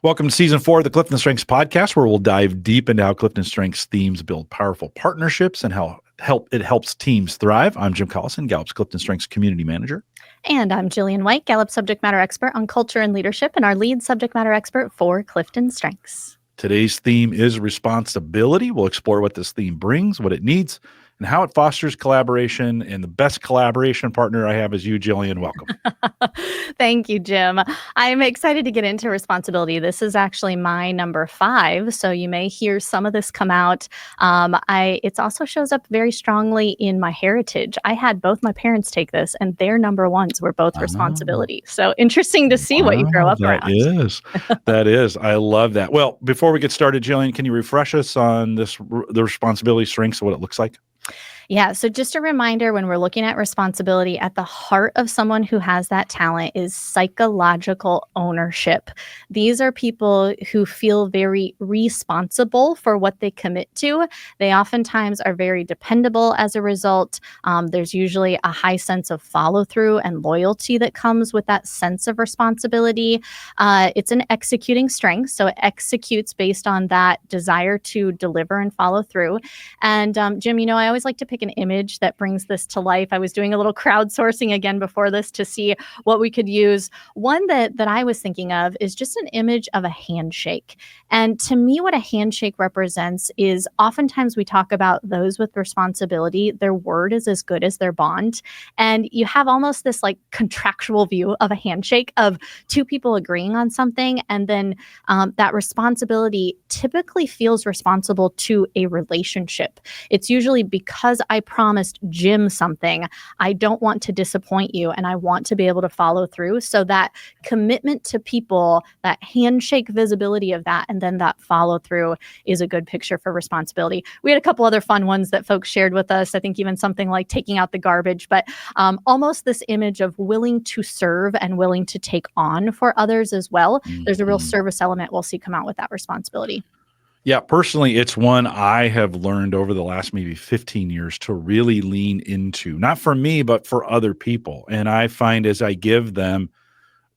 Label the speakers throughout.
Speaker 1: Welcome to Season 4 of the CliftonStrengths Podcast, where we'll dive deep into how CliftonStrengths themes build powerful partnerships and how it helps teams thrive. I'm Jim Collison, Gallup's CliftonStrengths Community Manager.
Speaker 2: And I'm Jillian White, Gallup subject matter expert on culture and leadership, and our lead subject matter expert for CliftonStrengths.
Speaker 1: Today's theme is responsibility. We'll explore what this theme brings, what it needs, and how it fosters collaboration. And the best collaboration partner I have is you, Jillian. Welcome.
Speaker 2: Thank you, Jim. I'm excited to get into responsibility. This is actually my number 5, so you may hear some of this come out. It also shows up very strongly in my heritage. I had both my parents take this, and their number ones were both responsibility. So interesting to see what you grow up around.
Speaker 1: That is. I love that. Well, before we get started, Jillian, can you refresh us on the responsibility strengths of what it looks like?
Speaker 2: Yeah. So just a reminder, when we're looking at responsibility, at the heart of someone who has that talent is psychological ownership. These are people who feel very responsible for what they commit to. They oftentimes are very dependable as a result. There's usually a high sense of follow through and loyalty that comes with that sense of responsibility. It's an executing strength. So it executes based on that desire to deliver and follow through. And Jim, I always like to pick an image that brings this to life. I was doing a little crowdsourcing again before this to see what we could use. One that I was thinking of is just an image of a handshake. And to me, what a handshake represents is oftentimes we talk about those with responsibility. Their word is as good as their bond. And you have almost this like contractual view of a handshake of two people agreeing on something. And then that responsibility typically feels responsible to a relationship. It's usually because I promised Jim something, I don't want to disappoint you and I want to be able to follow through. So that commitment to people, that handshake visibility of that, and then that follow through is a good picture for responsibility. We had a couple other fun ones that folks shared with us. I think even something like taking out the garbage, but almost this image of willing to serve and willing to take on for others as well. There's a real service element we'll see come out with that responsibility.
Speaker 1: Yeah, personally, it's one I have learned over the last maybe 15 years to really lean into, not for me, but for other people. And I find as I give them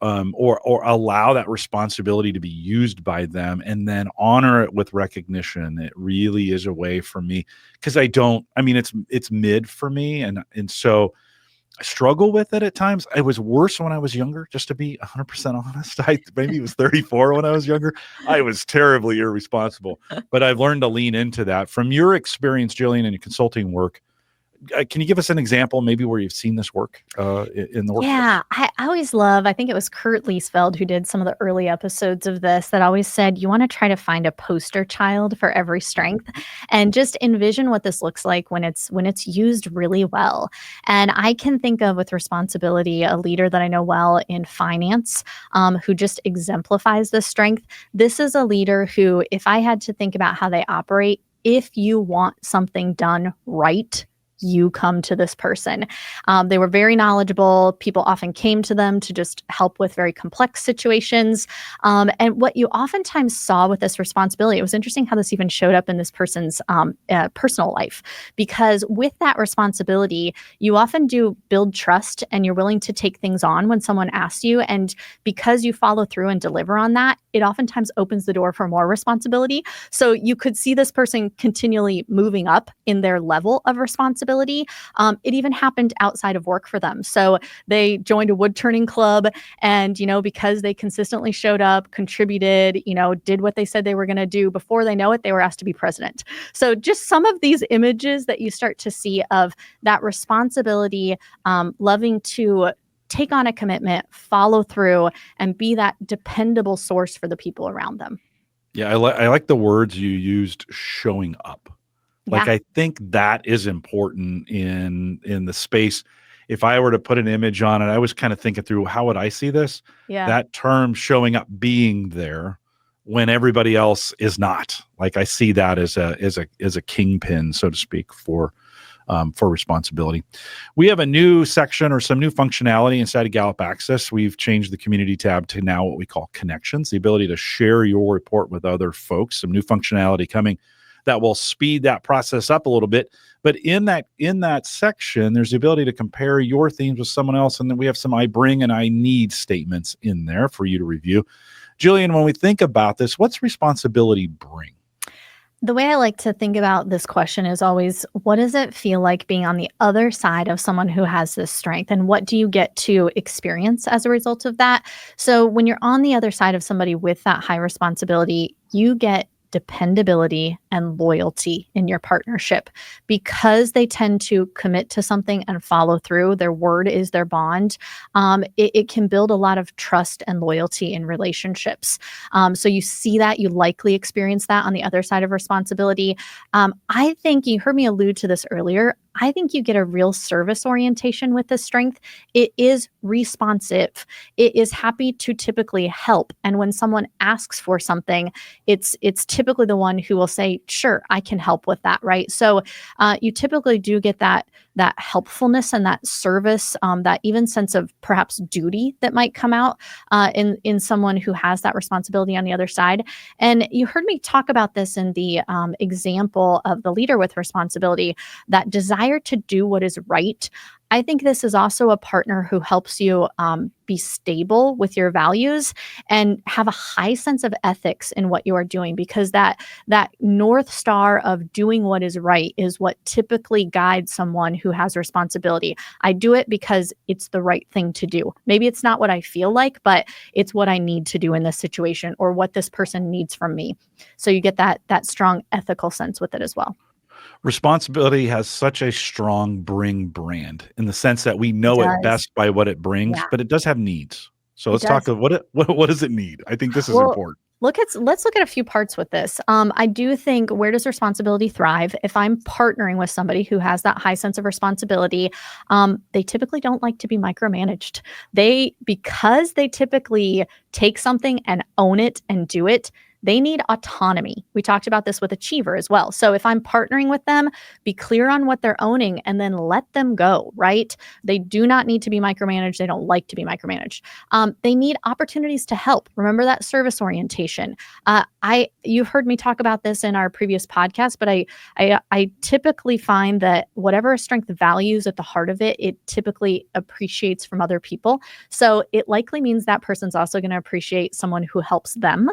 Speaker 1: or allow that responsibility to be used by them and then honor it with recognition, it really is a way for me, because it's mid for me. And so I struggle with it at times. It was worse when I was younger, just to be 100% honest. Maybe it was 34 when I was younger. I was terribly irresponsible, but I've learned to lean into that. From your experience, Jillian, in your consulting work, can you give us an example maybe where you've seen this work in the workplace?
Speaker 2: Yeah, I always love, I think it was Kurt Liesfeld who did some of the early episodes of this that always said, you want to try to find a poster child for every strength and just envision what this looks like when it's used really well. And I can think of with responsibility, a leader that I know well in finance who just exemplifies this strength. This is a leader who, if I had to think about how they operate, if you want something done right, you come to this person. They were very knowledgeable. People often came to them to just help with very complex situations. And what you oftentimes saw with this responsibility, it was interesting how this even showed up in this person's personal life, because with that responsibility, you often do build trust and you're willing to take things on when someone asks you. And because you follow through and deliver on that, it oftentimes opens the door for more responsibility. So you could see this person continually moving up in their level of responsibility. It even happened outside of work for them. So they joined a wood turning club and, because they consistently showed up, contributed, did what they said they were going to do, before they know it, they were asked to be president. So just some of these images that you start to see of that responsibility, loving to take on a commitment, follow through, and be that dependable source for the people around them.
Speaker 1: Yeah, I like the words you used, showing up. Like, I think that is important in the space. If I were to put an image on it, I was kind of thinking through, how would I see this?
Speaker 2: Yeah.
Speaker 1: That term, showing up, being there when everybody else is not. Like, I see that as a kingpin, so to speak, for responsibility. We have a new section or some new functionality inside of Gallup Access. We've changed the community tab to now what we call connections, the ability to share your report with other folks. Some new functionality coming that will speed that process up a little bit. But in that section, there's the ability to compare your themes with someone else. And then we have some I bring and I need statements in there for you to review. Jillian, when we think about this, what's responsibility bring?
Speaker 2: The way I like to think about this question is always, what does it feel like being on the other side of someone who has this strength? And what do you get to experience as a result of that? So when you're on the other side of somebody with that high responsibility, you get dependability and loyalty in your partnership because they tend to commit to something and follow through. Their word is their bond. It can build a lot of trust and loyalty in relationships. So you see that, you likely experience that on the other side of responsibility. I think you heard me allude to this earlier. I think you get a real service orientation with this strength. It is responsive. It is happy to typically help. And when someone asks for something, it's typically the one who will say, sure, I can help with that, right? So you typically do get that helpfulness and that service, that even sense of perhaps duty that might come out in someone who has that responsibility on the other side. And you heard me talk about this in the example of the leader with responsibility, that desire to do what is right. I think this is also a partner who helps you be stable with your values and have a high sense of ethics in what you are doing, because that North Star of doing what is right is what typically guides someone who has responsibility. I do it because it's the right thing to do. Maybe it's not what I feel like, but it's what I need to do in this situation or what this person needs from me. So you get that strong ethical sense with it as well.
Speaker 1: Responsibility has such a strong bring brand in the sense that we know it
Speaker 2: Does.
Speaker 1: best by what it brings,
Speaker 2: Yeah,
Speaker 1: but it does have needs. So
Speaker 2: it
Speaker 1: let's talk
Speaker 2: does.
Speaker 1: of what does it need? I think this is
Speaker 2: Well,
Speaker 1: important.
Speaker 2: let's look at a few parts with this. I do think, where does responsibility thrive? If I'm partnering with somebody who has that high sense of responsibility, they typically don't like to be micromanaged. Because they typically take something and own it and do it, they need autonomy. We talked about this with Achiever as well. So if I'm partnering with them, be clear on what they're owning and then let them go, right? They do not need to be micromanaged. They don't like to be micromanaged. They need opportunities to help. Remember that service orientation. You heard me talk about this in our previous podcast, but I typically find that whatever a strength values at the heart of it, it typically appreciates from other people. So it likely means that person's also going to appreciate someone who helps them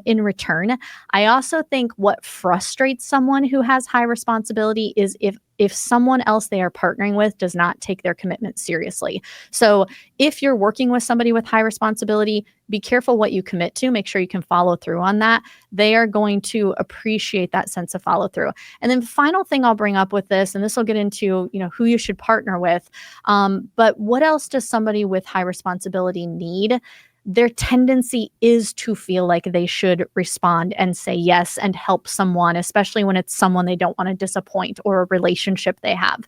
Speaker 2: in return. I also think what frustrates someone who has high responsibility is if someone else they are partnering with does not take their commitment seriously. So if you're working with somebody with high responsibility, be careful what you commit to. Make sure you can follow through on that. They are going to appreciate that sense of follow through. And then the final thing I'll bring up with this, and this will get into who you should partner with, but what else does somebody with high responsibility need? Their tendency is to feel like they should respond and say yes and help someone, especially when it's someone they don't want to disappoint or a relationship they have.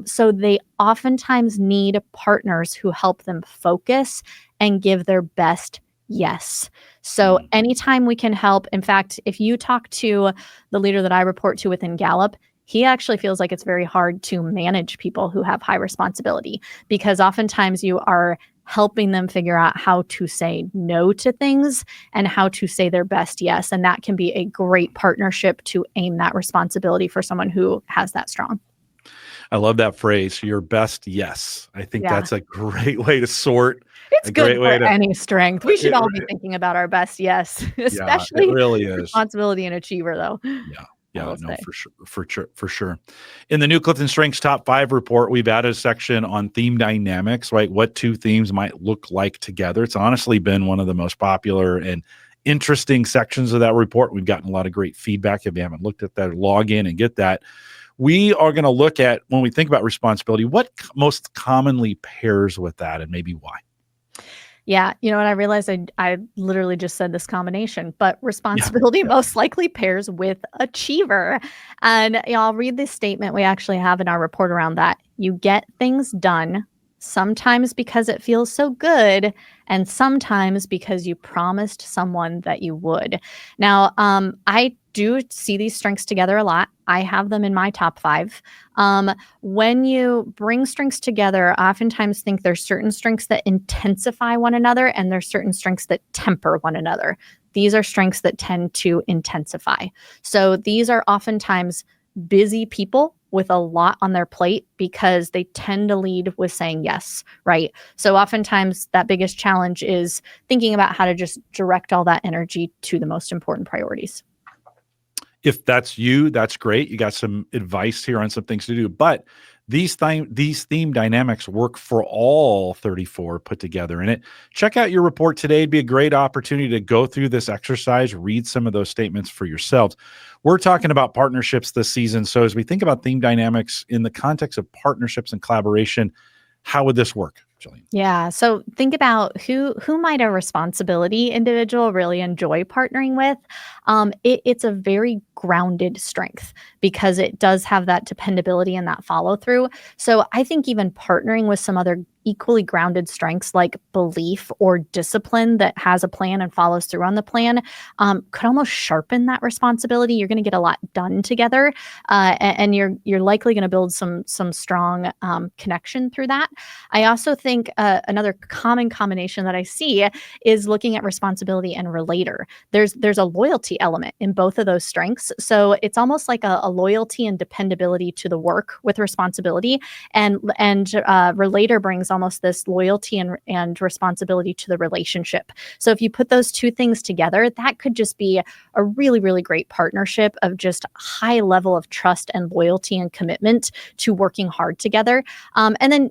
Speaker 2: So they oftentimes need partners who help them focus and give their best yes. So anytime we can help, in fact, if you talk to the leader that I report to within Gallup, he actually feels like it's very hard to manage people who have high responsibility, because oftentimes you are helping them figure out how to say no to things and how to say their best yes. And that can be a great partnership to aim that responsibility for someone who has that strong.
Speaker 1: I love that phrase, your best yes. I think
Speaker 2: Yeah.
Speaker 1: that's a great way to sort.
Speaker 2: It's
Speaker 1: a
Speaker 2: good
Speaker 1: great
Speaker 2: for
Speaker 1: way to
Speaker 2: any strength. We should
Speaker 1: it,
Speaker 2: all be thinking about our best yes,
Speaker 1: yeah, it
Speaker 2: especially
Speaker 1: really is.
Speaker 2: responsibility and achiever though.
Speaker 1: Yeah.
Speaker 2: I
Speaker 1: Yeah,
Speaker 2: will
Speaker 1: no,
Speaker 2: say.
Speaker 1: for sure. In the new Clifton Strengths Top 5 report, we've added a section on theme dynamics, right? What two themes might look like together. It's honestly been one of the most popular and interesting sections of that report. We've gotten a lot of great feedback. If you haven't looked at that, log in and get that. We are going to look at, when we think about responsibility, what most commonly pairs with that and maybe why.
Speaker 2: Yeah, you know what? I realized I literally just said this combination, but responsibility most likely pairs with achiever. And I'll read this statement we actually have in our report around that. You get things done, sometimes because it feels so good, and sometimes because you promised someone that you would. Now, I do see these strengths together a lot. I have them in my top 5. When you bring strengths together, I oftentimes think there's certain strengths that intensify one another and there's certain strengths that temper one another. These are strengths that tend to intensify. So these are oftentimes busy people with a lot on their plate because they tend to lead with saying yes, right? So oftentimes that biggest challenge is thinking about how to just direct all that energy to the most important priorities.
Speaker 1: If that's you, that's great. You got some advice here on some things to do. But these theme dynamics work for all 34 put together in it. Check out your report today. It'd be a great opportunity to go through this exercise, read some of those statements for yourselves. We're talking about partnerships this season. So as we think about theme dynamics in the context of partnerships and collaboration, how would this work, Jillian?
Speaker 2: Yeah. So think about who might a responsibility individual really enjoy partnering with. It's a very grounded strength because it does have that dependability and that follow through. So I think even partnering with some other equally grounded strengths like belief or discipline that has a plan and follows through on the plan could almost sharpen that responsibility. You're going to get a lot done together, and you're likely going to build some strong connection through that. I also think another common combination that I see is looking at responsibility and relator. There's a loyalty element in both of those strengths. So it's almost like a loyalty and dependability to the work with responsibility, and relator brings almost this loyalty and responsibility to the relationship. So if you put those two things together, that could just be a really, really great partnership of just high level of trust and loyalty and commitment to working hard together. And then,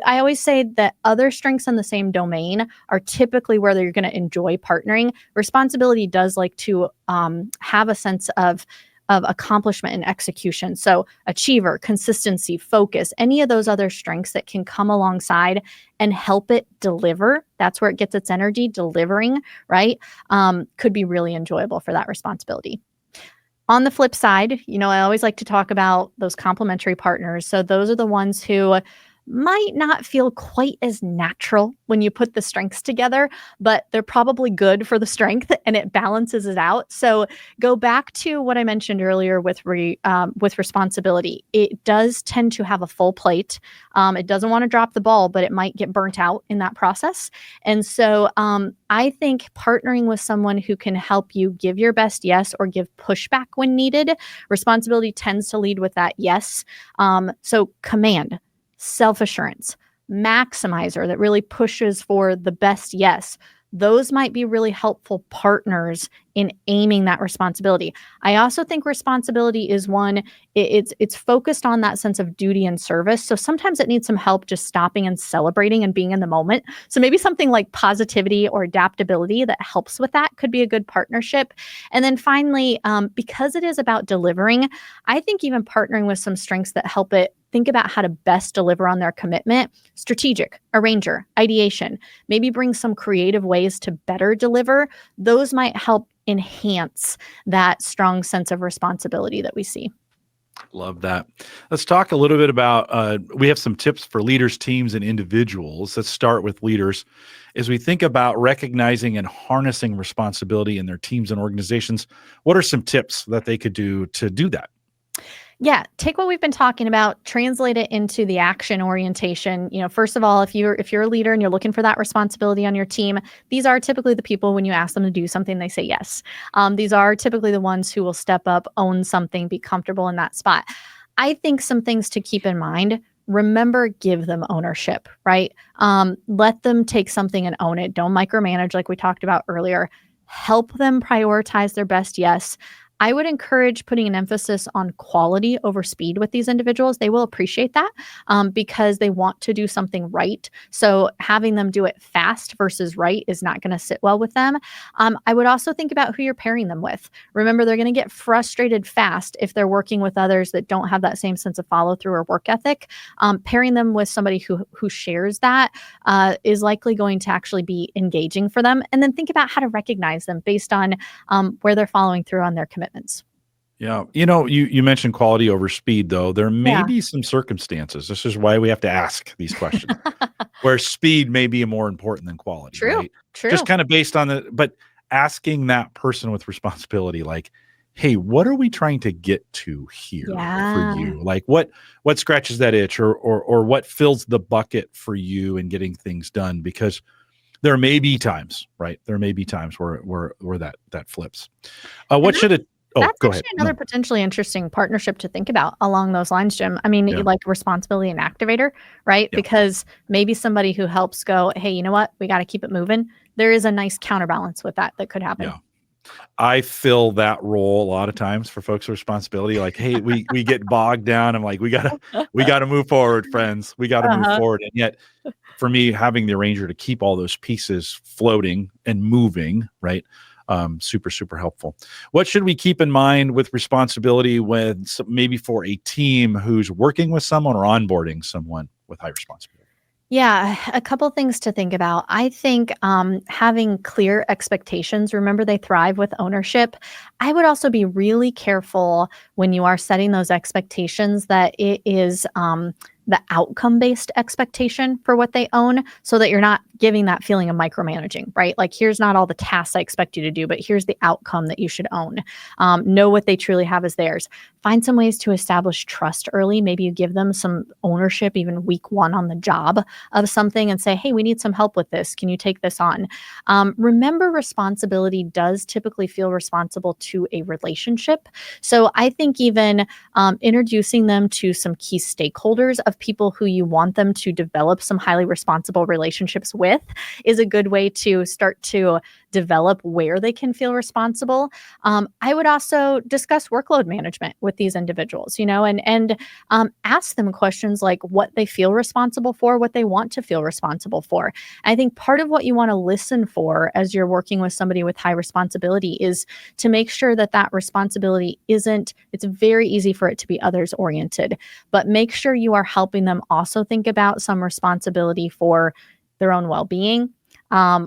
Speaker 2: I always say that other strengths in the same domain are typically where you're going to enjoy partnering. Responsibility does like to have a sense of accomplishment and execution. So achiever, consistency, focus, any of those other strengths that can come alongside and help it deliver. That's where it gets its energy, delivering, right? Could be really enjoyable for that responsibility. On the flip side, I always like to talk about those complementary partners. So those are the ones who might not feel quite as natural when you put the strengths together, but they're probably good for the strength and it balances it out. So go back to what I mentioned earlier with responsibility. It does tend to have a full plate. It doesn't want to drop the ball, but it might get burnt out in that process. And so I think partnering with someone who can help you give your best yes or give pushback when needed. Responsibility tends to lead with that yes. So command, self-assurance, maximizer that really pushes for the best yes. Those might be really helpful partners in aiming that responsibility. I also think responsibility is one, it's focused on that sense of duty and service. So sometimes it needs some help just stopping and celebrating and being in the moment. So maybe something like positivity or adaptability that helps with that could be a good partnership. And then finally, because it is about delivering, I think even partnering with some strengths that help it think about how to best deliver on their commitment, strategic, arranger, ideation, maybe bring some creative ways to better deliver. Those might help enhance that strong sense of responsibility that we see.
Speaker 1: Love that. Let's talk a little bit about, we have some tips for leaders, teams, and individuals. Let's start with leaders. As we think about recognizing and harnessing responsibility in their teams and organizations, what are some tips that they could do to do that?
Speaker 2: Yeah, take what we've been talking about, translate it into the action orientation. First of all, if you're a leader and you're looking for that responsibility on your team, these are typically the people when you ask them to do something, they say yes. These are typically the ones who will step up, own something, be comfortable in that spot. I think some things to keep in mind. Remember, give them ownership, right? Let them take something and own it. Don't micromanage like we talked about earlier. Help them prioritize their best yes. I would encourage putting an emphasis on quality over speed with these individuals. They will appreciate that because they want to do something right. So having them do it fast versus right is not going to sit well with them. I would also think about who you're pairing them with. Remember, they're going to get frustrated fast if they're working with others that don't have that same sense of follow through or work ethic. Pairing them with somebody who shares that is likely going to actually be engaging for them. And then think about how to recognize them based on where they're following through on their commitments.
Speaker 1: Yeah. You mentioned quality over speed, though. There may be some circumstances. This is why we have to ask these questions where speed may be more important than quality.
Speaker 2: True.
Speaker 1: Right?
Speaker 2: True.
Speaker 1: Just kind of based on but asking that person with responsibility, like, hey, what are we trying to get to here for you? Like what scratches that itch or what fills the bucket for you in getting things done? Because there may be times, right? There may be times where that flips. What should it Oh,
Speaker 2: That's
Speaker 1: go ahead.
Speaker 2: actually another
Speaker 1: No.
Speaker 2: potentially interesting partnership to think about along those lines, Jim. I mean,
Speaker 1: Yeah.
Speaker 2: like responsibility and activator, right?
Speaker 1: Yeah.
Speaker 2: Because maybe somebody who helps go, hey, you know what? We got to keep it moving. There is a nice counterbalance with that could happen.
Speaker 1: Yeah. I fill that role a lot of times for folks with responsibility. Like, hey, we get bogged down. I'm like, we gotta move forward, friends. We gotta move
Speaker 2: Uh-huh.
Speaker 1: forward. And yet for me, having the arranger to keep all those pieces floating and moving, right? Super, super helpful. What should we keep in mind with responsibility when maybe for a team who's working with someone or onboarding someone with high responsibility?
Speaker 2: Yeah, a couple things to think about. I think having clear expectations, remember they thrive with ownership. I would also be really careful when you are setting those expectations that it is the outcome-based expectation for what they own so that you're not giving that feeling of micromanaging, right? Like, here's not all the tasks I expect you to do, but here's the outcome that you should own. Know what they truly have as theirs. Find some ways to establish trust early. Maybe you give them some ownership, even week one on the job of something and say, hey, we need some help with this. Can you take this on? Remember, responsibility does typically feel responsible to a relationship. So I think even introducing them to some key stakeholders of people who you want them to develop some highly responsible relationships with is a good way to start to develop where they can feel responsible. I would also discuss workload management with these individuals, and ask them questions like what they feel responsible for, what they want to feel responsible for. I think part of what you want to listen for as you're working with somebody with high responsibility is to make sure that that responsibility it's very easy for it to be others oriented, but make sure you are helping them also think about some responsibility for their own well-being,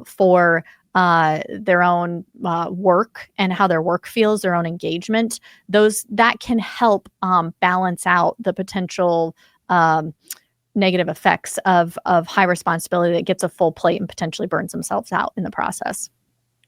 Speaker 2: for their own work and how their work feels, their own engagement. That can help balance out the potential negative effects of high responsibility that gets a full plate and potentially burns themselves out in the process.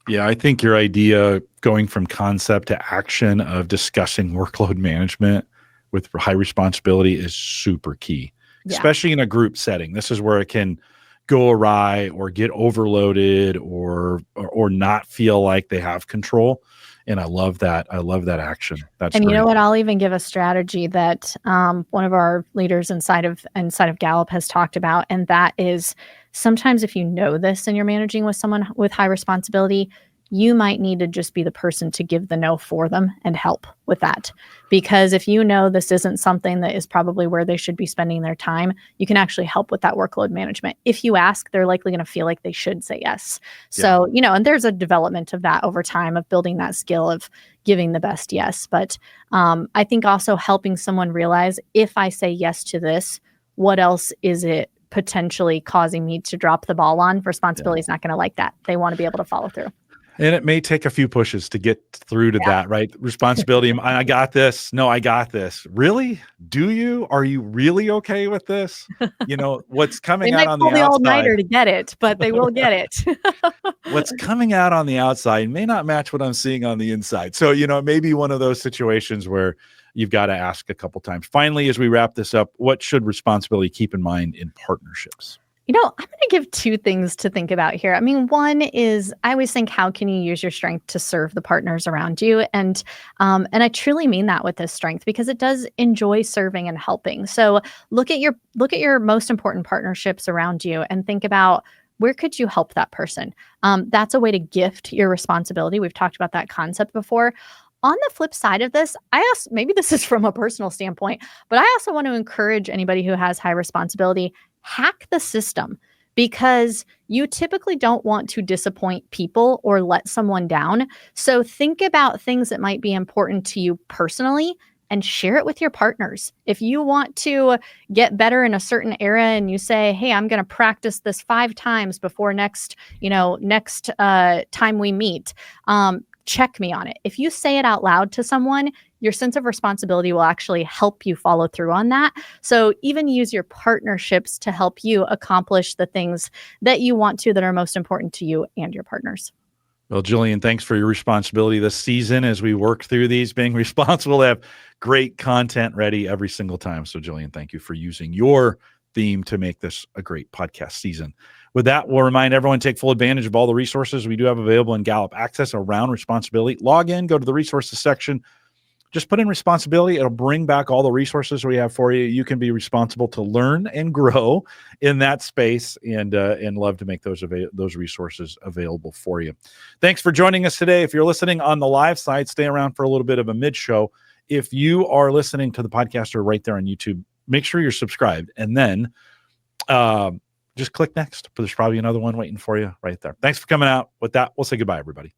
Speaker 1: Yeah, I think your idea going from concept to action of discussing workload management with high responsibility is super key, especially in a group setting. This is where it can go awry or get overloaded or not feel like they have control. And I love that. I love that action. That's
Speaker 2: And
Speaker 1: great.
Speaker 2: you know what? I'll even give a strategy that one of our leaders inside of Gallup has talked about, and that is sometimes if you know this and you're managing with someone with high responsibility, you might need to just be the person to give the no for them and help with that. Because if you know this isn't something that is probably where they should be spending their time, you can actually help with that workload management. If you ask, they're likely going to feel like they should say yes. So, and there's a development of that over time of building that skill of giving the best yes. But I think also helping someone realize if I say yes to this, what else is it potentially causing me to drop the ball on? Responsibility is not going to like that. They want to be able to follow through.
Speaker 1: And it may take a few pushes to get through to that, right? Responsibility. I got this. No, I got this. Really? Do you? Are you really okay with this? What's coming out on the outside.
Speaker 2: all-nighter to get it, but they will get it.
Speaker 1: What's coming out on the outside may not match what I'm seeing on the inside. So, it may be one of those situations where you've got to ask a couple times. Finally, as we wrap this up, what should responsibility keep in mind in partnerships?
Speaker 2: I'm going to give two things to think about here. I mean, one is I always think, how can you use your strength to serve the partners around you? And I truly mean that with this strength, because it does enjoy serving and helping. So look at your most important partnerships around you and think about, where could you help that person? That's a way to gift your responsibility. We've talked about that concept before. On the flip side of this, maybe this is from a personal standpoint, but I also want to encourage anybody who has high responsibility, hack the system, because you typically don't want to disappoint people or let someone down. So think about things that might be important to you personally and share it with your partners. If you want to get better in a certain area and you say, hey, I'm going to practice this 5 times before next time we meet, check me on it. If you say it out loud to someone, your sense of responsibility will actually help you follow through on that. So even use your partnerships to help you accomplish the things that you want to, that are most important to you and your partners.
Speaker 1: Well, Jillian, thanks for your responsibility this season as we work through these, being responsible to have great content ready every single time. So, Jillian, thank you for using your theme to make this a great podcast season. With that, we'll remind everyone to take full advantage of all the resources we do have available in Gallup Access around responsibility. Log in, go to the resources section, just put in responsibility. It'll bring back all the resources we have for you. You can be responsible to learn and grow in that space, and love to make those resources available for you. Thanks for joining us today. If you're listening on the live side, stay around for a little bit of a mid-show. If you are listening to the podcast or right there on YouTube, make sure you're subscribed, and then just click next. There's probably another one waiting for you right there. Thanks for coming out. With that, we'll say goodbye, everybody.